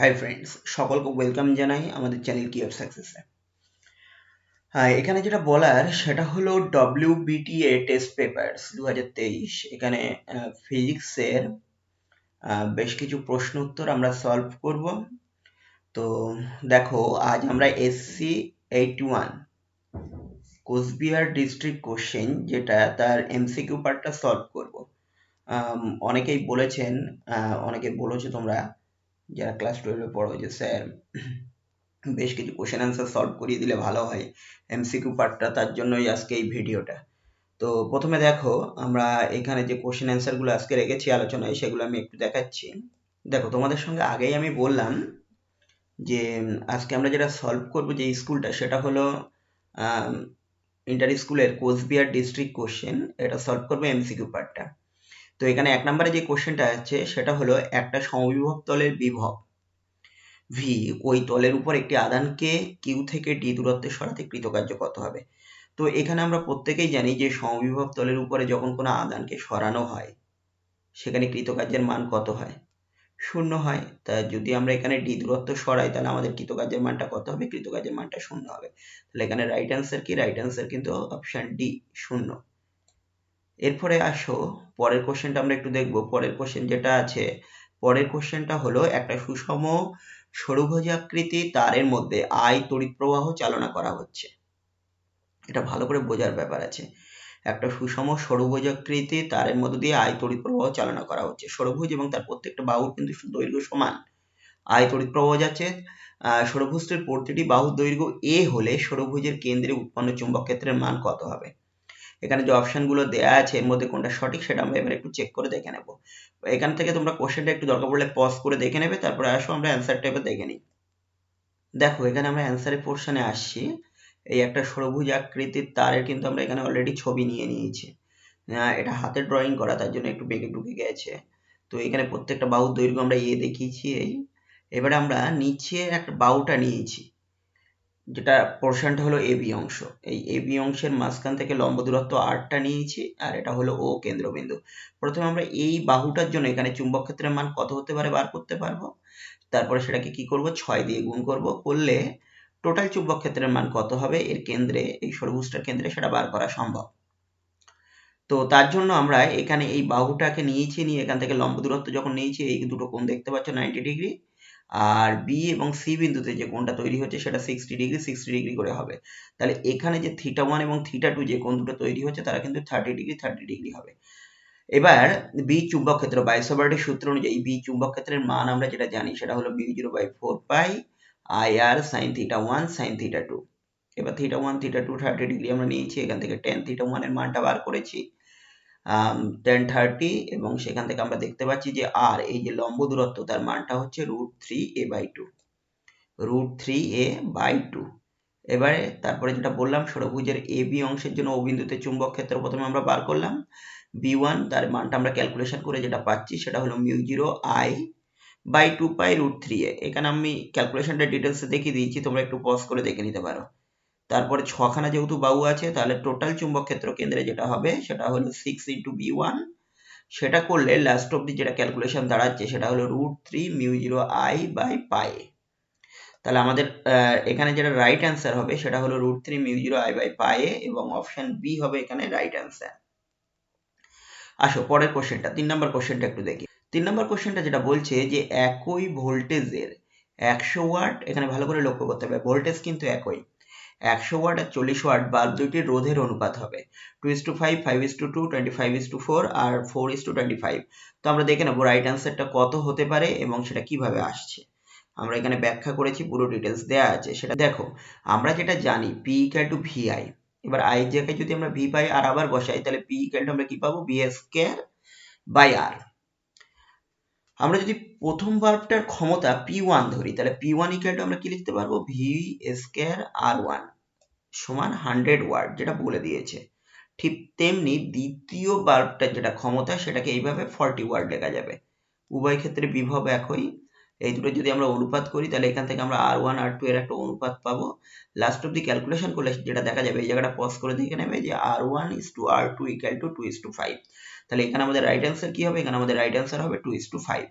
Hi friends, সকলকে welcome জানাই আমাদের চ্যানেল কি অফ সাকসেসে। এখানে যেটা বলার সেটা হলো WBTA টেস্ট পেপারস 2023। এখানে ফিজিক্সের বেশ কিছু প্রশ্ন উত্তর আমরা সলভ করব। তো দেখো, আজ আমরা SC 81 কোচবিহার ডিস্ট্রিক্ট কোশ্চেন, যেটা তার MCQ পার্টটা সলভ করব। অনেকেই বলেছেন, অনেকে বলেছো তোমরা যারা ক্লাস 12-এ পড়ো যে স্যার বেশ কিছু কোশ্চেন অ্যান্সার সলভ করিয়ে দিলে ভালো হয় MCQ পার্টটা, তার জন্যই আজকে এই ভিডিওটা। তো প্রথমে দেখো, আমরা এখানে যে কোশ্চেন অ্যান্সারগুলো আজকে রেখেছি আলোচনায় সেগুলো আমি একটু দেখাচ্ছি। দেখো, তোমাদের সঙ্গে আগেই আমি বললাম যে আজকে আমরা যেটা সলভ করব যে স্কুলটা, সেটা হলো ইন্টার স্কুলের কোচবিহার ডিস্ট্রিক্ট কোশ্চেন। এটা সলভ করবে MCQ পার্টটা। তো এখানে 1 নম্বরে যে কোশ্চেনটা আছে সেটা হলো একটা সমবিভব তলের বিভব ভি ওই তলের উপর একটি আধানকে কিউ থেকে ডি দূরত্বে সরাতে কৃতকার্য কত হবে। তো এখানে আমরা প্রত্যেকেই জানি যে সমবিভব তলের উপরে যখন কোনো আধানকে সরানো হয় সেখানে কৃতকার্যের মান কত হয়? 0 হয়। তা যদি আমরা এখানে ডি দূরত্ব সরাই তাহলে আমাদের কৃতকার্যের মানটা কত হবে? কৃতকার্যের মানটা 0 হবে। তাহলে এখানে রাইট অ্যান্সার কি? রাইট অ্যান্সার কিন্তু অপশন ডি, 0। এরপরে আসো, পরের কোশ্চেনটা আমরা একটু দেখব। পরের কোশ্চেন যেটা আছে, পরের কোশ্চেনটা হলো একটা সুষম ষড়ভুজাকৃতি তারের মধ্যে I তড়িৎ প্রবাহ চালনা করা হচ্ছে। এটা ভালো করে বোঝার ব্যাপার আছে। একটা সুষম ষড়ভুজাকৃতি তারের মধ্য দিয়ে I তড়িৎ প্রবাহ চালনা করা হচ্ছে। ষড়ভুজ এবং তার প্রত্যেকটা বাহুর কিন্তু দৈর্ঘ্য সমান। I তড়িৎ প্রবাহ যাচ্ছে। ষড়ভুজটির প্রতিটি বাহুর দৈর্ঘ্য a হলে ষড়ভুজের কেন্দ্রে উৎপন্ন চুম্বক ক্ষেত্রের মান কত হবে? এখানে যে অপশনগুলো দেয়া আছে এর মধ্যে কোনটা সঠিক সেটা আমরা এবার একটু চেক করে দেখে নেব। এখান থেকে তোমরা কোশ্চেনটা একটু দরকার পড়লে পজ করে দেখে নেবে, তারপরে আসো আমরা অ্যান্সারটা এবার দেখে নিই। দেখো, এখানে আমরা অ্যান্সারের পোর্শনে আসছি। এই একটা ষড়ভুজ আকৃতির তারের কিন্তু আমরা এখানে অলরেডি ছবি নিয়ে নিয়েছি। এটা হাতে ড্রয়িং করা, তার জন্য একটু বেঁকে ঢুকে গেছে। তো এখানে প্রত্যেকটা বাহুর দৈর্ঘ্য আমরা দেখিয়েছি। এবারে আমরা নিচে একটা বাহুটা নিয়েছি, যেটা পোর্শনটা হলো এবি অংশ। এই এবি অংশের মাঝখান থেকে লম্ব দূরত্ব আরটা নিয়েছি, আর এটা হলো ও কেন্দ্রবিন্দু। প্রথমে আমরা এই বাহুটার জন্য এখানে চুম্বক ক্ষেত্রের মান কত হতে পারে বার করতে পারবো। তারপরে সেটাকে কি করব, 6 দিয়ে গুণ করব, করলে টোটাল চুম্বক ক্ষেত্রের মান কত হবে এর কেন্দ্রে, এই ষড়ভুজটার কেন্দ্রে, সেটা বার করা সম্ভব। তো তার জন্য আমরা এখানে এই বাহুটাকে নিয়েছি, নিয়ে এখান থেকে লম্ব দূরত্ব যখন নিয়েছি, এই দুটো কোণ দেখতে পাচ্ছ 90 ডিগ্রি, আর বি এবং সি বিন্দুতে যে কোণটা তৈরি হচ্ছে সেটা 60 ডিগ্রি 60 ডিগ্রি করে হবে। তাহলে এখানে যে θ1 এবং θ2 যে কোণ দুটো তৈরি হচ্ছে তারা কিন্তু 30 ডিগ্রি 30 ডিগ্রি হবে। এবার বি চুম্বক ক্ষেত্র বা আইসোবার্টের সূত্র অনুযায়ী বি চুম্বক ক্ষেত্রের মান আমরা যেটা জানি সেটা হলো μ0/4 পাই IR sin θ1 sin θ2। এবার θ1 θ2 30 ডিগ্রি আমরা নিয়েছি, এখান থেকে tan θ1 এর মানটা বার করেছি tan 30, এবং সেখান থেকে আমরা দেখতে পাচ্ছি যে আর এই যে লম্ব দূরত্ব তার মানটা হচ্ছে √3a/2, √3a/2। এবারে তারপরে যেটা বললাম, ষড়ভুজের AB অংশের জন্য ও বিন্দুতে চুম্বক ক্ষেত্র প্রথমে আমরা বার করলাম B1, তার মানটা আমরা ক্যালকুলেশন করে যেটা পাচ্ছি সেটা হলো μ0I/2 পাই √3a। এখানে আমি ক্যালকুলেশনটা ডিটেলসে দেখিয়ে দিয়েছি, তোমরা একটু পজ করে দেখে নিতে পারো। তারপরে 6খানা যেহেতু বাহু আছে, তাহলে টোটাল চুম্বক ক্ষেত্র কেন্দ্রে যেটা হবে সেটা হলো 6 × B1। সেটা করলে লাস্ট অব্দি যেটা ক্যালকুলেশন দাঁড়াচ্ছে সেটা হলো √3 μ0I/π। তাহলে আমাদের এখানে যেটা রাইট অ্যান্সার হবে সেটা হলো √3 μ0I/π, এবং অপশন বি হবে এখানে রাইট অ্যান্সার। আসো পরের কোশ্চেনটা, 3 নম্বর কোশ্চেনটা একটু দেখি। 3 নম্বর কোশ্চেনটা যেটা বলছে যে একই ভোল্টেজের 100 ওয়াট, এখানে ভালো করে লক্ষ্য করতে হবে ভোল্টেজ কিন্তু একই, 100 ওয়াট আর 40 ওয়াট বাল্ব দুইটির রোধের অনুপাত হবে 2:5, 5:2, 25:4 আর 4:25। তো আমরা দেখে নেবো রাইট অ্যান্সারটা কত হতে পারে এবং সেটা কিভাবে আসছে। আমরা এখানে ব্যাখ্যা করেছি, পুরো ডিটেলস দেয়া আছে। সেটা দেখো, আমরা যেটা জানি P = VI। এবার I এর জায়গায় যদি আমরা V পাই আর আবার বসাই, তাহলে P = আমরা কি পাবো, V²/R। আমরা যদি প্রথম বাল্বটার ক্ষমতা P1 ধরি, তাহলে P1 = আমরা কি লিখতে পারবো, V²R1 সমান 100 ওয়াট, যেটা বলে দিয়েছে। ঠিক তেমনি দ্বিতীয় বাল্বটার যেটা ক্ষমতা সেটাকে এইভাবে 40 ওয়াট লেখা যাবে। উভয় ক্ষেত্রে বিভব একই। এই দুটো যদি আমরা অনুপাত করি তাহলে এখান থেকে আমরা R1 R2 এর একটা অনুপাত পাবো। লাস্ট অব্দি ক্যালকুলেশন করলে যেটা দেখা যাবে, এই জায়গাটা পজ করে দেখে নেবে যে R1:R2 = 2:5। তাহলে এখানে আমাদের রাইট অ্যান্সার কি হবে, এখানে আমাদের রাইট অ্যান্সার হবে 2:5।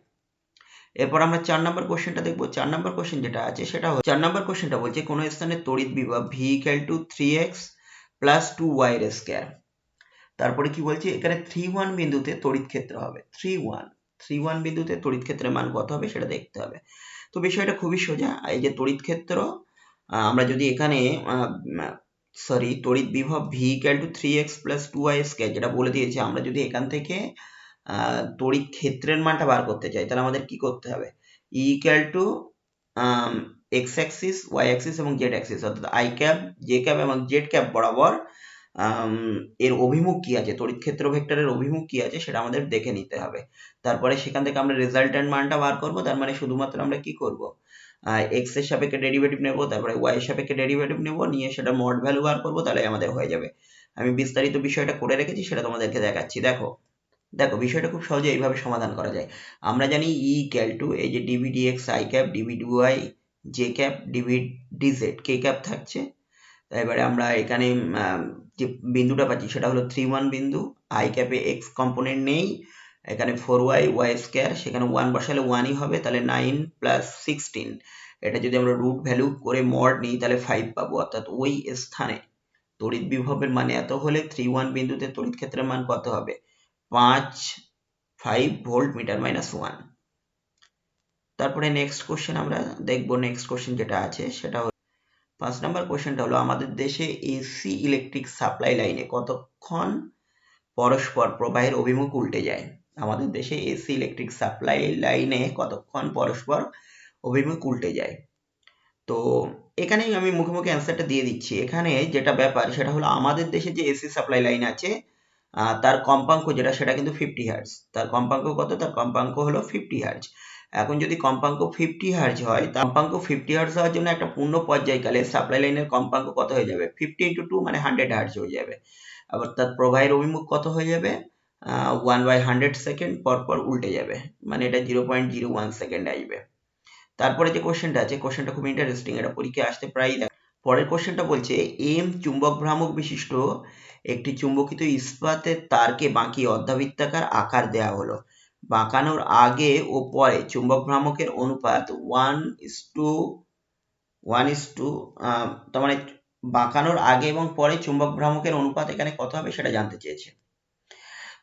এরপর আমরা 4 নম্বর কোশ্চেনটা দেখবো। 4 নম্বর কোশ্চেন যেটা আছে সেটা 4 নম্বর কোশ্চেনটা বলছে কোনো স্থানে তড়িৎ বিভব v = 3x প্লাস 2y এর স্কয়ার। তারপরে কি বলছে এখানে 3-1 বিন্দুতে তড়িৎ ক্ষেত্র হবে। 3-1 বিন্দুতে তড়িৎ ক্ষেত্রের মান কত হবে সেটা দেখতে হবে। তো বিষয়টা খুবই সোজা। এই যে তড়িৎ ক্ষেত্র আমরা যদি এখানে তড়িৎ বিভব v = 3x plus 2y square যেটা বলে দিয়েছে, আমরা যদি এখান থেকে তড়িৎ ক্ষেত্রের মানটা বার করতে চাই তাহলে আমাদের কি করতে হবে? E = x Axis, y Axis এবং z অ্যাক্সিস অর্থাৎ i ক্যাপ, j ক্যাপ এবং z ক্যাপ বরাবর এর অভিমুখ কি আছে, তড়িৎ ক্ষেত্র ভেক্টরের অভিমুখ কি আছে সেটা আমাদের দেখে নিতে হবে। তারপরে সেখান থেকে আমরা রেজাল্ট্যান্ট মানটা বার করব। তার মানে শুধুমাত্র আমরা কি করব, x এর সাপেক্ষে ডেরিভেটিভ নেব, তারপরে y এর সাপেক্ষে ডেরিভেটিভ নেব, নিয়ে সেটা মড ভ্যালু বার করব, তাহলে আমাদের হয়ে যাবে। আমি বিস্তারিত বিষয়টা করে রেখেছি, সেটা তোমাদেরকে দেখাচ্ছি। দেখো বিষয়টা খুব সহজে এইভাবে সমাধান করা যায়। আমরা জানি E = এই যে dv dx i cap, dv dy j cap, dv dz k cap থাকছে। এবারে আমরা এখানে যে বিন্দুটা পাচ্ছি সেটা হলো 3-1 বিন্দু, i ক্যাপে x কম্পোনেন্ট নেই, এখানে 4y y স্কয়ার, সেখানে 1 বসালে 1ই হবে, তাহলে 9 প্লাস 16, এটা যদি আমরা রুট ভ্যালু করে মড নিই তাহলে 5 পাবো। অর্থাৎ ওই স্থানে তড়িৎ বিভবের মান এত হলে 3-1 বিন্দুতে তড়িৎ ক্ষেত্রের মান কত হবে? 5 ভোল্ট মিটার মাইনাস 1। তারপরে নেক্সট কোশ্চেন আমরা দেখবো। নেক্সট কোশ্চেন যেটা আছে সেটা 5 নাম্বার কোশ্চেনটা হলো আমাদের দেশে এসি ইলেকট্রিক সাপ্লাই লাইনে কতক্ষণ পরস্পর প্রবাহের অভিমুখ উল্টে যায়? আমাদের দেশে এসি ইলেকট্রিক সাপ্লাই লাইনে কতক্ষণ পরস্পর অভিমুখ উল্টে যায়? তো এখানেই আমি মুখে মুখে অ্যান্সারটা দিয়ে দিচ্ছি। এখানে যেটা ব্যাপার সেটা হলো আমাদের দেশে যে এসি সাপ্লাই লাইন আছে তার কম্পাঙ্ক যেটা সেটা কিন্তু 50 হার্জ। তার কম্পাঙ্ক কত? তার কম্পাঙ্ক হলো 50 হার্জ। এখন যদি কম্পাঙ্ক 50 হার্জ হয়, কম্পাঙ্ক 50 হার্জ হওয়ার জন্য একটা পূর্ণ পর্যায়কালে সাপ্লাই লাইনের কম্পাঙ্ক কত হয়ে যাবে? 50 × 2 মানে 100 হার্জ হয়ে যাবে। আবার তার প্রবাহের অভিমুখ কত হয়ে যাবে? 1/100 সেকেন্ড পর পর উল্টে যাবে, মানে এটা 0.01 সেকেন্ড আসবে। তারপরে যে কোশ্চেনটা আছে, কোশ্চেনটা খুব ইন্টারেস্টিং, এটা পরীক্ষায় আসতে প্রায়ই দেখা। পরের কোশ্চেনটা বলছে এম চুম্বক ভ্রামক বিশিষ্ট একটি চুম্বকিত ইস্পাতের তারকে বাঁকিয়ে অর্ধবৃত্তাকার আকার দেয়া হলো। বাঁকানোর আগে ও পরে চুম্বক ভ্রামকের অনুপাত 1:1, তার মানে বাঁকানোর আগে এবং পরে চুম্বক ভ্রামকের অনুপাত এখানে কত হবে সেটা জানতে চেয়েছে।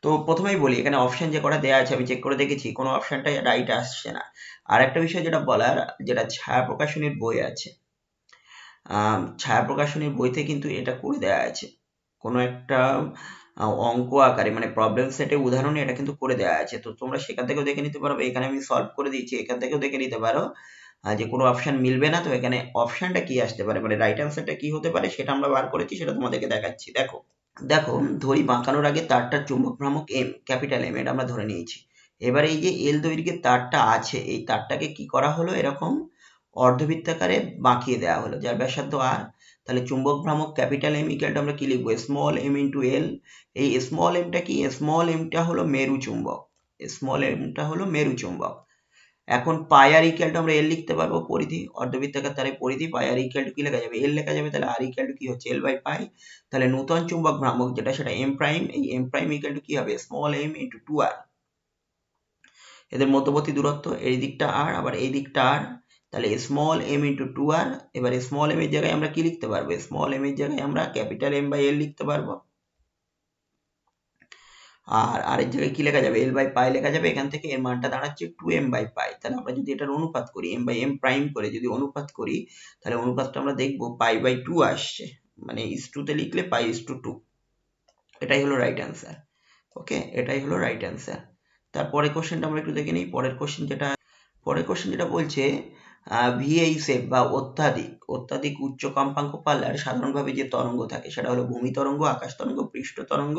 তো প্রথমেই বলি এখানে অপশন যে কটা দেওয়া আছে আমি চেক করে দেখেছি, কোনো অপশনটাই রাইট আসছে না। আর একটা বিষয় যেটা বলার, যেটা ছায়া প্রকাশনীর বই আছে, ছায়া প্রকাশনীর বইতে কিন্তু এটা করে দেওয়া আছে, কোনো একটা অঙ্ক আকারে মানে প্রবলেম সেটে উদাহরণে এটা কিন্তু করে দেওয়া আছে। তো তোমরা সেখান থেকেও দেখে নিতে পারো, এখানে আমি সলভ করে দিয়েছি, এখান থেকেও দেখে নিতে পারো যে কোনো অপশন মিলবে না। তো এখানে অপশনটা কি আসতে পারে, মানে রাইট অ্যান্সারটা কি হতে পারে সেটা আমরা বার করেছি, সেটা তোমাদেরকে দেখাচ্ছি। দেখো ধরি বাঁকানোর আগে তারটার চুম্বক ভ্রামক এম, ক্যাপিটাল এম, এটা আমরা ধরে নিয়েছি। এবার এই যে এল দৈর্ঘ্যের তারটা আছে, এই তারটাকে কি করা হলো, এরকম অর্ধবৃত্তাকারে বাঁকিয়ে দেওয়া হলো, যার ব্যাসার্ধ আর। তাহলে চুম্বক ভ্রামক ক্যাপিটাল এম ইকুয়াল আমরা কি লিখবো? Small M into L. এই স্মল এমটা কি? স্মল এমটা হলো মেরু চুম্বক, স্মল এমটা হলো মেরু চুম্বক। এখন পাই আর ইকুয়াল টু আমরা এল লিখতে পারবো, পরিধি, অর্ধবৃত্তাকার তারের পরিধি। পাই আর ইকুয়াল টু কি লেখা যাবে? এল লেখা যাবে। তাহলে আর ইকুয়াল টু কি হচ্ছে? L by pi. তাহলে নূতন চুম্বক ভ্রামক যেটা সেটা এম প্রাইম, এই এম প্রাইম ইকুয়াল টু কি হবে? Small M into 2r। এদের মধ্যবর্তী দূরত্ব, এই দিকটা আর আবার এই দিকটা আর, তাহলে স্মল এম ইন্টু 2r। এবার স্মল এম এর জায়গায় আমরা কি লিখতে পারবো? স্মল এম এর জায়গায় আমরা ক্যাপিটাল এম বাই এল লিখতে পারবো। আর আরেক জায়গায় কি লেখা যাবে? এল বাই পাই লেখা যাবে। এখান থেকে এর মানটা দাঁড়াচ্ছে 2m বাই পাই। তাহলে আমরা যদি এটার অনুপাত করি, m বাই m প্রাইম করে যদি অনুপাত করি, তাহলে অনুপাতটা আমরা দেখবো পাই বাই 2 আসছে, মানে ইস টুতে লিখলে পাই ইস টু 2। এটাই হলো রাইট অ্যান্সার। ওকে, এটাই হলো রাইট অ্যান্সার। তারপরে কোশ্চেনটা আমরা একটু দেখে নিই। পরের কোশ্চেন যেটা বলছে ভিএইচএফ বা অত্যাধিক উচ্চ কম্পাঙ্ক পাল্লার সাধারণভাবে যে তরঙ্গ থাকে সেটা হলো ভূমি তরঙ্গ, আকাশ তরঙ্গ, পৃষ্ঠ তরঙ্গ,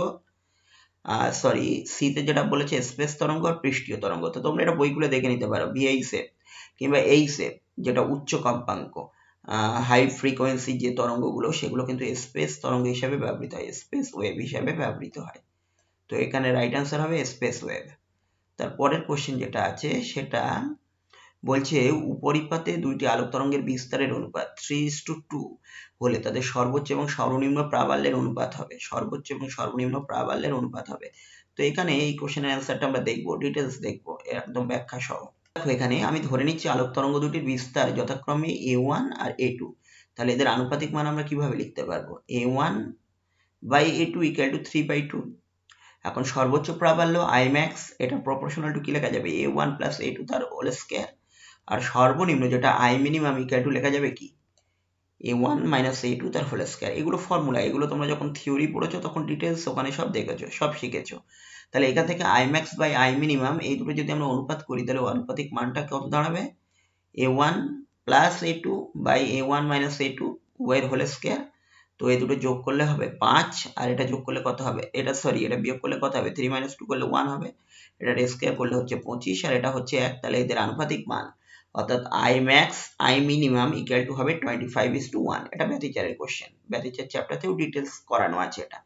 সিতে যেটা বলেছে স্পেস তরঙ্গ আর পৃষ্ঠীয় তরঙ্গ। তো তোমরা এটা বইগুলো দেখে নিতে পারো। ভিএইচএফ কিংবা এইচএফ যেটা উচ্চ কম্পাঙ্ক হাই ফ্রিকোয়েন্সি যে তরঙ্গগুলো, সেগুলো কিন্তু স্পেস তরঙ্গ হিসাবে ব্যবহৃত হয়, স্পেস ওয়েভ হিসাবে ব্যবহৃত হয়। তো এখানে রাইট অ্যান্সার হবে স্পেস ওয়েভ। তার পরের কোশ্চেন যেটা আছে সেটা বলছে উপরিপাতে দুইটি আলোক তরঙ্গের বিস্তারের অনুপাত 3:2 হলে তাদের সর্বোচ্চ এবং সর্বনিম্ন প্রাবল্যের অনুপাত হবে, সর্বোচ্চ এবং সর্বনিম্ন প্রাবল্যের অনুপাত হবে। তো এখানে এই কোশ্চেনের অ্যান্সারটা আমরা দেখবো, ডিটেলস দেখবো একদম ব্যাখ্যা সহ। দেখো এখানে আমি ধরে নিচ্ছি আলোক তরঙ্গ দুটির বিস্তার যথাক্রমে a1 আর a2, তাহলে এদের আনুপাতিক মান আমরা কিভাবে লিখতে পারবো, a1 by a2 equal to 3/2। এখন সর্বোচ্চ প্রাবল্য Imax, এটা প্রপোর্শনাল টু কি লেখা যাবে, a1 প্লাস a2 তার হোল স্কয়ার, আর সর্বনিম্ন যেটা I মিনিমাম ইকুয়াল টু লেখা যাবে কি, a1 মাইনাস a2 তার হোল স্কয়ার। এগুলো ফর্মুলা, এগুলো তোমরা যখন থিওরি পড়েছো তখন ডিটেলস ওখানে সব দেখেছো, সব শিখেছো। তাহলে এখান থেকে Imax বাই I মিনিমাম এই দুটো যদি আমরা অনুপাত করি তাহলে আনুপাতিক মানটা কত দাঁড়াবে, a1 plus a2 by a1 minus a2 উভয়ের হোল স্কয়ার। তো এই দুটো যোগ করলে হবে 5, আর এটা যোগ করলে কত হবে, এটা সরি এটা বিয়োগ করলে কত হবে, 3 মাইনাস 2 করলে 1 হবে, এটা স্কয়ার করলে হচ্ছে 25, আর এটা হচ্ছে 1। তাহলে এদের আনুপাতিক মান অর্থাৎ Imax I minimum equal to হবে 25:1। এটা ব্যতিচারের কোশ্চেন, ব্যতিচার চ্যাপ্টারতেও ডিটেলস করানো আছে এটা।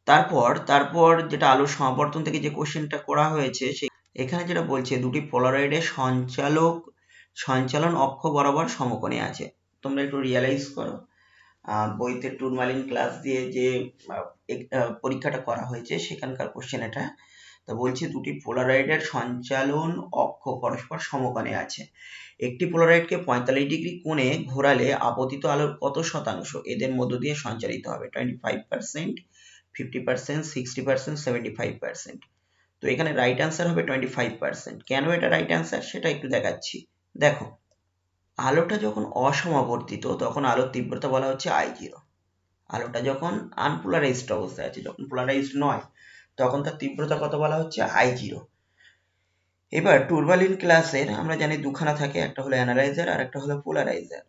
তারপর যেটা আলোর সমাবর্তন থেকে যে কোশ্চেনটা করা হয়েছে, এখানে যেটা বলছে দুটি পোলারয়েডের সঞ্চালন অক্ষ বরাবর সমকোণে আছে। তোমরা একটু রিয়ালাইজ করো, বইতে টুরমালিন ক্লাস দিয়ে যে পরীক্ষাটা করা হয়েছে সেখানকার কোশ্চেন এটা। তো বলছে দুটি পোলারয়েডের সঞ্চালন অক্ষ পরস্পর সমকোণে আছে। একটি পোলারয়েডকে 45 ডিগ্রি কোণে ঘোরালে আপতিত আলোর কত শতাংশ এদের মধ্য দিয়ে সঞ্চারিত হবে, 25%, 50%, 60%, 75%। তো এখানে রাইট অ্যান্সার হবে 25%। কেন এটা রাইট অ্যান্সার সেটা একটু দেখাচ্ছি। দেখো, আলোটা যখন অসমাবর্তিত তখন আলোর তীব্রতা বলা হচ্ছে I0। আলোটা যখন আনপোলারাইজড অবস্থায় আছে, যখন পোলারাইজড নয়, তখন তার তীব্রতা কত বলা হচ্ছে I0। এবার টুরমালিন ক্লাসের আমরা জানি দুখানা থাকে, একটা হলো অ্যানালাইজার আর একটা হলো পোলারাইজার।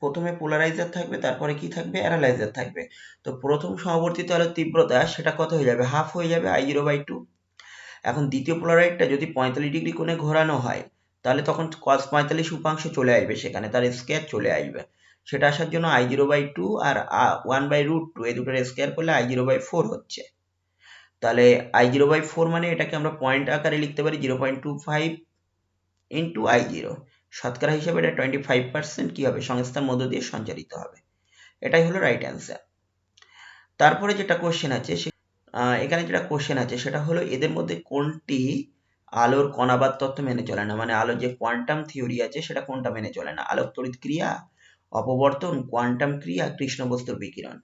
প্রথমে পোলারাইজার থাকবে, তারপরে কি থাকবে, অ্যানালাইজার থাকবে। তো প্রথম সমবর্তিত আলোর তীব্রতা সেটা কত হয়ে যাবে, হাফ হয়ে যাবে I0/2। এখন দ্বিতীয় পোলারয়েডটা যদি 45 ডিগ্রি কোণে ঘোরানো হয় তাহলে তখন cos 45 উপাংশ চলে আসবে, সেখানে তার স্কয়ার চলে আসবে। সেটা আসার জন্য I0/2 আর 1/√2 এই দুটোর স্কয়ার করলে I0/4 হচ্ছে। তাহলে I0/4 মানে এটাকে আমরা পয়েন্ট আকারে লিখতে পারি 0.25 ইন্টু I0। শতকরা হিসেবে এটা 25% কি হবে, সংস্থার মধ্য দিয়ে সঞ্চারিত হবে। এটাই হলো রাইট অ্যান্সার। তারপরে যেটা কোশ্চেন আছে এখানে যেটা কোশ্চেন আছে সেটা হলো এদের মধ্যে কোনটি আলোর কণাবাদ তত্ত্ব মেনে চলে না, মানে আলোর যে কোয়ান্টাম থিওরি আছে সেটা কোনটা মেনে চলে না, আলোক তড়িৎ ক্রিয়া, অপবর্তন, কোয়ান্টাম ক্রিয়া, কৃষ্ণ বস্তুর বিকিরণ।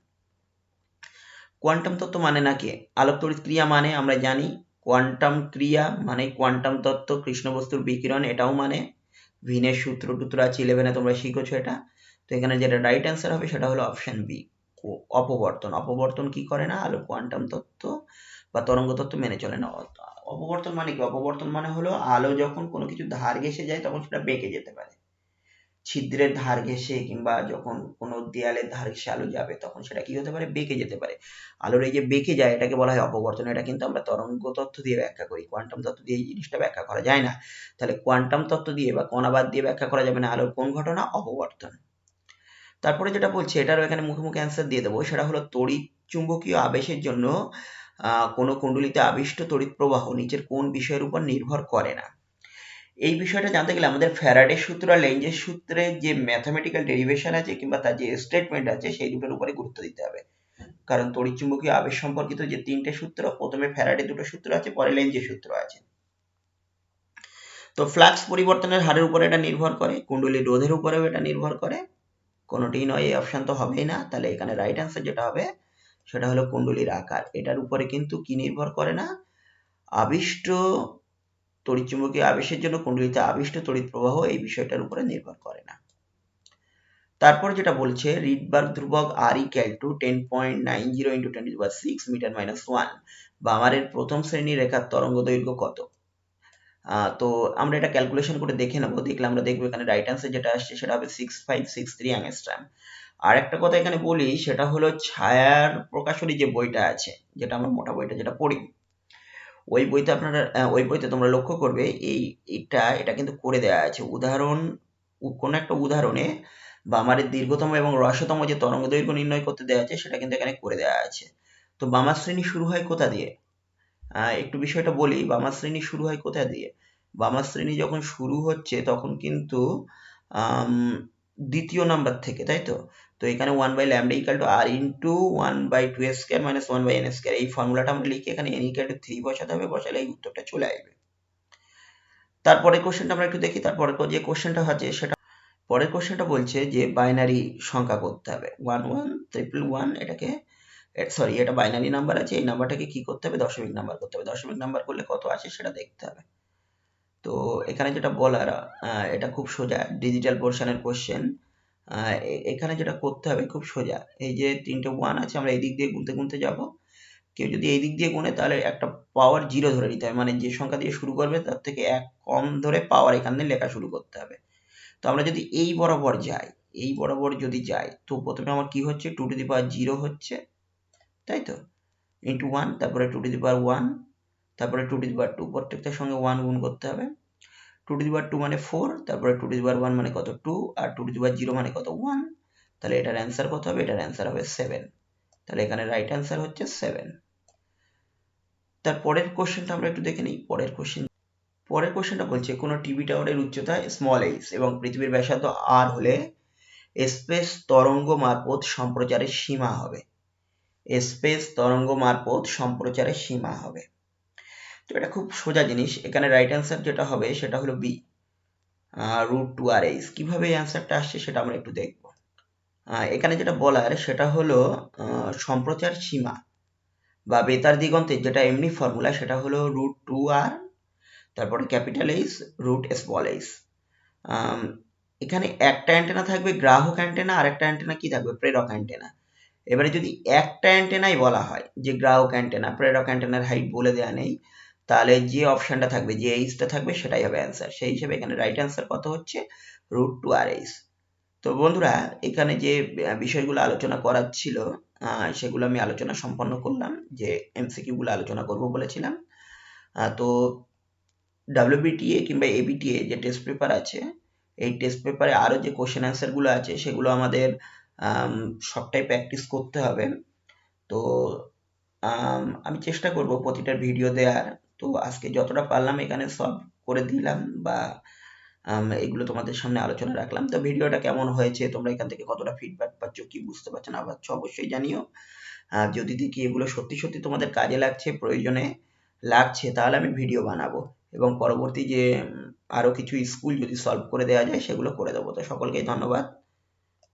কোয়ান্টাম তত্ত্ব মানে না কি, আলোক তড়িৎ ক্রিয়া মানে আমরা জানি, কোয়ান্টাম ক্রিয়া মানে কোয়ান্টাম তত্ত্ব, কৃষ্ণ বস্তুর বিকিরণ এটাও মানে, ভিনের সূত্র টুত্র আছে 11-এ তোমরা শিখেছো এটা। তো এখানে যেটা রাইট অ্যান্সার হবে সেটা হলো অপশন বি, অপবর্তন। অপবর্তন কি করে না, আলো কোয়ান্টাম তত্ত্ব বা তরঙ্গ তত্ত্ব মেনে চলে না। অপবর্তন মানে কি, অপবর্তন মানে হলো আলো যখন কোনো কিছু ধার ঘেঁষে যায় তখন সেটা বেঁকে যেতে পারে, ছিদ্রের ধার ঘেঁষে কিংবা যখন কোনো দেয়ালের ধার ঘেঁষে আলো যাবে তখন সেটা কি হতে পারে, বেঁকে যেতে পারে। আলোর এই যে বেঁকে যায় এটাকে বলা হয় অপবর্তন। এটা কিন্তু আমরা তরঙ্গ তত্ত্ব দিয়ে ব্যাখ্যা করি, কোয়ান্টাম তত্ত্ব দিয়ে এই জিনিসটা ব্যাখ্যা করা যায় না। তাহলে কোয়ান্টাম তত্ত্ব দিয়ে বা কণাবাদ দিয়ে ব্যাখ্যা করা যাবে না আলোর কোন ঘটনা, অপবর্তন। তারপরে যেটা বলছে এটারও এখানে মুখে মুখে অ্যান্সার দিয়ে দেবো, সেটা হলো তড়িৎ চুম্বকীয় আবেশের জন্য কোনো কুণ্ডলিতে আবিষ্ট তড়িৎ প্রবাহ নিচের কোন বিষয়ের উপর নির্ভর করে না। এই বিষয়টা জানতে গেলে আমাদের ফ্যারাডের সূত্র আর লেঞ্জের সূত্রের যে ম্যাথামেটিক্যাল ডেরিভেশন আছে কিংবা তার যে স্টেটমেন্ট আছে সেই দুটোর উপরে গুরুত্ব দিতে হবে। কারণ তড়িৎ চুম্বকীয় আবেশ সম্পর্কিত যে 3টে সূত্র, প্রথমে ফ্যারাডের 2টো সূত্র আছে, পরে লেঞ্জের সূত্র আছে। তো ফ্লাক্স পরিবর্তনের হারের উপরে এটা নির্ভর করে, কুণ্ডলীর রোধের উপরেও এটা নির্ভর করে। কোনোটিই নয়, এই অপশন তো হবেই না। তাহলে এখানে রাইট অ্যান্সার যেটা হবে সেটা হলো কুণ্ডলীর আকার। এটার উপরে কিন্তু কি নির্ভর করে না, আবিষ্ট তড়িৎচুম্বকীয় আবেশের জন্য কুণ্ডলীতে আবিষ্ট তড়িৎ প্রবাহ এই বিষয়টার উপরে নির্ভর করে না। তারপর যেটা বলছে রিডবার্গ ধ্রুবক R equal to 10.90 into 10⁻6 metre minus 1 বা আমাদের প্রথম শ্রেণীর রেখার তরঙ্গ দৈর্ঘ্য কত। তো আমরা এটা ক্যালকুলেশন করে দেখে নেবো, দেখলে আমরা দেখবো এখানে রাইট অ্যান্সার যেটা আসছে সেটা হবে 6563 অ্যাংস্ট্রম। আর একটা কথা এখানে বলি সেটা হলো ছায়ার প্রকাশনী যে বইটা আছে, যেটা আমরা মোটা বইটা যেটা পড়ি, ওই বইতে আপনারা ওই বইতে তোমরা লক্ষ্য করবে এটা কিন্তু করে দেওয়া আছে উদাহরণ, কোনো একটা উদাহরণে বা আমাদের দীর্ঘতম এবং হ্রস্বতম যে তরঙ্গ দৈর্ঘ্য নির্ণয় করতে দেওয়া আছে সেটা কিন্তু এখানে করে দেওয়া আছে। তো বামা শ্রেণী শুরু হয় কোথা দিয়ে, একটু বিষয়টা বলি, বামা শ্রেণী শুরু হয় কোথা দিয়ে। বামা শ্রেণী যখন শুরু হচ্ছে তখন কিন্তু দ্বিতীয় নাম্বার থেকে, তাই তো। তো এখানে 1/λ equal to r into 1/2 square minus 1/n square, এই ফর্মুলাটা আমরা লিখে এখানে n ইকুয়াল টু 3 বসাতে হবে, বসালে এই উত্তরটা চলে আসবে। তারপরে কোশ্চেনটা আমরা একটু দেখি। তারপরে যে কোশ্চেনটা আছে সেটা, পরের কোশ্চেনটা বলছে যে বাইনারি সংখ্যা করতে হবে 1111, এটাকে সরি এটা বাইনারি নাম্বার আছে, এই নাম্বারটাকে কি করতে হবে, দশমিক নাম্বার করতে হবে। দশমিক নাম্বার করলে কত আসে সেটা দেখতে হবে। তো এখানে যেটা বলার, এটা খুব সোজা, ডিজিটাল পোর্শনের কোশ্চেন। এখানে যেটা করতে হবে খুব সোজা, এই যে তিনটে ওয়ান আছে, আমরা এই দিক দিয়ে গুনতে গুনতে যাব। কেউ যদি এই দিক দিয়ে গুনে তাহলে একটা পাওয়ার জিরো ধরে নিতে হবে, মানে যে সংখ্যা দিয়ে শুরু করবে তার থেকে এক কম ধরে পাওয়ার এখানে লেখা শুরু করতে হবে। তো আমরা যদি এই বরাবর যাই, এই বরাবর যদি যাই, তো প্রথমে আমার কি হচ্ছে, 2 টু দি পাওয়ার 0 হচ্ছে, তাই তো, ইন্টু 1, তারপরে 2 টু দি পাওয়ার 1, তারপরে 2 টু দি পাওয়ার 2, প্রত্যেকটার সঙ্গে 1 গুণ করতে হবে। 2 টু দি পাওয়ার 2 মানে 4, তারপরে 2 টু দি পাওয়ার 1 মানে কত 2, আর 2 টু দি পাওয়ার 0 মানে কত 1। তাহলে এটার অ্যান্সার কত হবে, এটার অ্যান্সার হবে 7। তাহলে এখানে রাইট অ্যান্সার হচ্ছে 7। তার পরের কোশ্চেনটা আমরা একটু দেখে নিই। পরের কোশ্চেনটা বলছে কোনো টিভি টাওয়ারের উচ্চতা স্মল এইচ এবং পৃথিবীর ব্যাসার্ধ আর হলে স্পেস তরঙ্গ মারফত সম্প্রচারের সীমা হবে। স্পেস তরঙ্গ মারফত সম্প্রচারের সীমা হবে। তো এটা খুব সোজা জিনিস, এখানে রাইট অ্যান্সার যেটা হবে সেটা হলো বি, √2r/h। কিভাবে এই অ্যান্সারটা আসছে সেটা আমরা একটু দেখব। এখানে যেটা বলার সেটা হলো সম্প্রচার সীমা বা বেতার দিগন্তের যেটা এমনি ফর্মুলা সেটা হলো √2r, তারপরে ক্যাপিটাল এইচ, √h। এখানে একটা অ্যান্টেনা থাকবে গ্রাহক অ্যান্টেনা, আর একটা অ্যান্টেনা কি থাকবে, প্রেরক অ্যান্টেনা। এবারে যদি একটা অ্যান্টেনাই বলা হয় যে গ্রাহক অ্যান্টেনা, প্রেরক অ্যান্টেনার হাইট বলে দেওয়া নেই, তাহলে যে অপশনটা থাকবে, যে এইচটা থাকবে সেটাই হবে অ্যান্সার। সেই হিসেবে এখানে রাইট অ্যান্সার কত হচ্ছে, √2r/h। তো বন্ধুরা, এখানে যে বিষয়গুলো আলোচনা করার ছিল সেগুলো আমি আলোচনা সম্পন্ন করলাম, যে এমসিকিউ গুলো আলোচনা করব বলেছিলাম। তো WBTA কিংবা ABTA যে টেস্ট পেপার আছে, এই টেস্ট পেপারে আরও যে কোশ্চেন অ্যান্সারগুলো আছে সেগুলো আমাদের সবটাই প্র্যাকটিস করতে হবে। তো আমি চেষ্টা করব প্রতিটা ভিডিও দেওয়ার। তো আজকে যতটা পারলাম এখানে সলভ করে দিলাম, বা এগুলো তোমাদের সামনে আলোচনা রাখলাম। তো ভিডিওটা কেমন হয়েছে, তোমরা এখান থেকে কতটা ফিডব্যাক পাচ্ছ, কি বুঝতে পারছো না পারছো অবশ্যই জানিও। যদি দেখি এগুলো সত্যি সত্যি তোমাদের কাজে লাগছে, প্রয়োজনে লাগছে, তাহলে আমি ভিডিও বানাবো এবং পরবর্তী যে আরও কিছু স্কুল যদি সলভ করে দেওয়া যায় সেগুলো করে দেবো। তো সকলকে ধন্যবাদ।